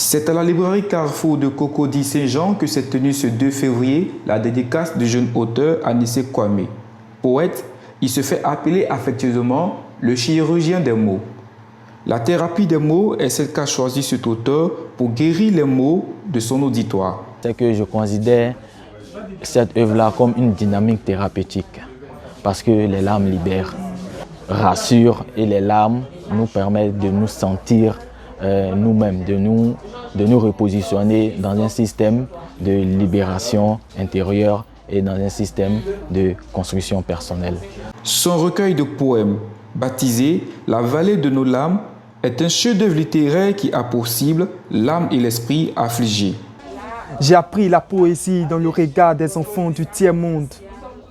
C'est à la librairie Carrefour de Cocody-Saint-Jean que s'est tenue ce 2 février la dédicace du jeune auteur Anissé Kwame. Poète, il se fait appeler affectueusement le chirurgien des mots. La thérapie des mots est celle qu'a choisi cet auteur pour guérir les mots de son auditoire. C'est que je considère cette œuvre-là comme une dynamique thérapeutique parce que les larmes libèrent, rassurent et les larmes nous permettent de nous sentir nous-mêmes, de nous repositionner dans un système de libération intérieure et dans un système de construction personnelle. Son recueil de poèmes, baptisé « La vallée de nos larmes », est un chef-d'œuvre littéraire qui a pour cible l'âme et l'esprit affligés. J'ai appris la poésie dans le regard des enfants du tiers-monde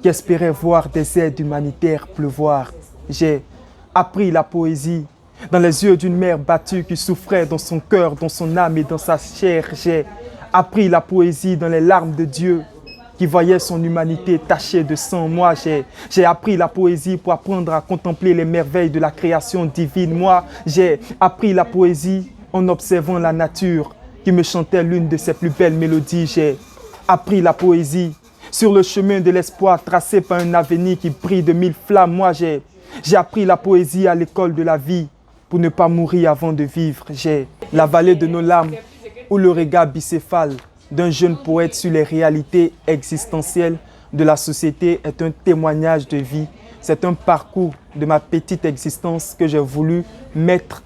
qui espéraient voir des aides humanitaires pleuvoir. J'ai appris la poésie dans les yeux d'une mère battue qui souffrait dans son cœur, dans son âme et dans sa chair. J'ai appris la poésie dans les larmes de Dieu qui voyait son humanité tachée de sang. Moi, j'ai appris la poésie pour apprendre à contempler les merveilles de la création divine. Moi, j'ai appris la poésie en observant la nature qui me chantait l'une de ses plus belles mélodies. J'ai appris la poésie sur le chemin de l'espoir tracé par un avenir qui brille de 1000 flammes. Moi, j'ai appris la poésie à l'école de la vie pour ne pas mourir avant de vivre. J'ai la vallée de nos larmes où le regard bicéphale d'un jeune poète sur les réalités existentielles de la société est un témoignage de vie. C'est un parcours de ma petite existence que j'ai voulu mettre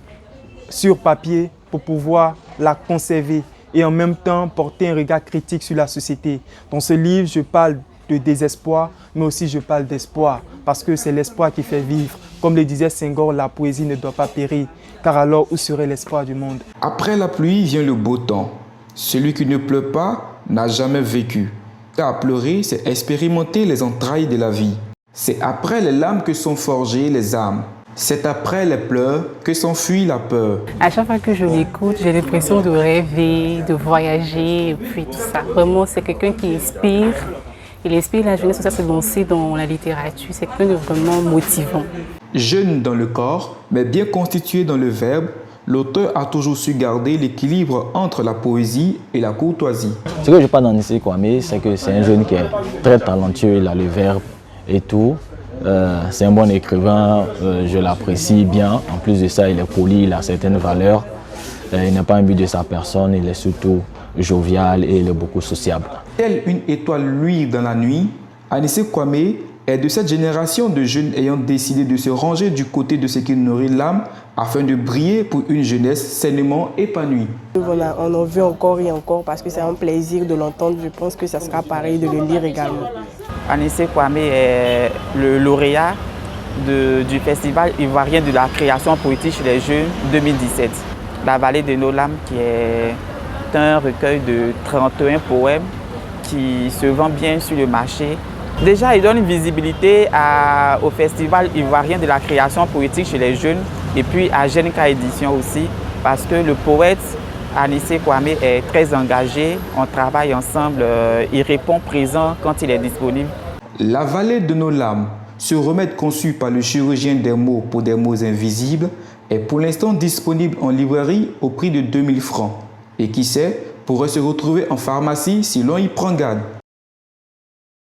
sur papier pour pouvoir la conserver et en même temps porter un regard critique sur la société. Dans ce livre, je parle de désespoir, mais aussi je parle d'espoir, parce que c'est l'espoir qui fait vivre. Comme le disait Senghor, la poésie ne doit pas périr, car alors où serait l'espoir du monde? Après la pluie vient le beau temps. Celui qui ne pleure pas n'a jamais vécu. Car pleurer, c'est expérimenter les entrailles de la vie. C'est après les larmes que sont forgées les âmes. C'est après les pleurs que s'enfuit la peur. À chaque fois que je l'écoute, j'ai l'impression de rêver, de voyager, et puis tout ça. Vraiment, c'est quelqu'un qui inspire. Il inspire la jeunesse à se lancer dans la littérature. C'est quelqu'un de vraiment motivant. Jeune dans le corps, mais bien constitué dans le verbe, l'auteur a toujours su garder l'équilibre entre la poésie et la courtoisie. Ce que je parle d'Anissé Kwame, c'est que c'est un jeune qui est très talentueux, il a le verbe et tout. C'est un bon écrivain, je l'apprécie bien. En plus de ça, il est poli, il a certaines valeurs. Il n'est pas un but de sa personne, il est surtout jovial et il est beaucoup sociable. Telle une étoile luire dans la nuit, Anissé Kwame est de cette génération de jeunes ayant décidé de se ranger du côté de ce qui nourrit l'âme afin de briller pour une jeunesse sainement épanouie. On en veut encore et encore parce que c'est un plaisir de l'entendre. Je pense que ça sera pareil de le lire également. Anissé Kwame est le lauréat du Festival ivoirien de la création poétique chez les jeunes 2017. La vallée de nos larmes qui est un recueil de 31 poèmes qui se vend bien sur le marché. Déjà, il donne une visibilité au Festival ivoirien de la création poétique chez les jeunes et puis à Genka Édition aussi parce que le poète Anissé Kwame est très engagé, on travaille ensemble, il répond présent quand il est disponible. La vallée de nos larmes, ce remède conçu par le chirurgien des mots pour des mots invisibles, est pour l'instant disponible en librairie au prix de 2000 francs. Et qui sait, pourrait se retrouver en pharmacie si l'on y prend garde.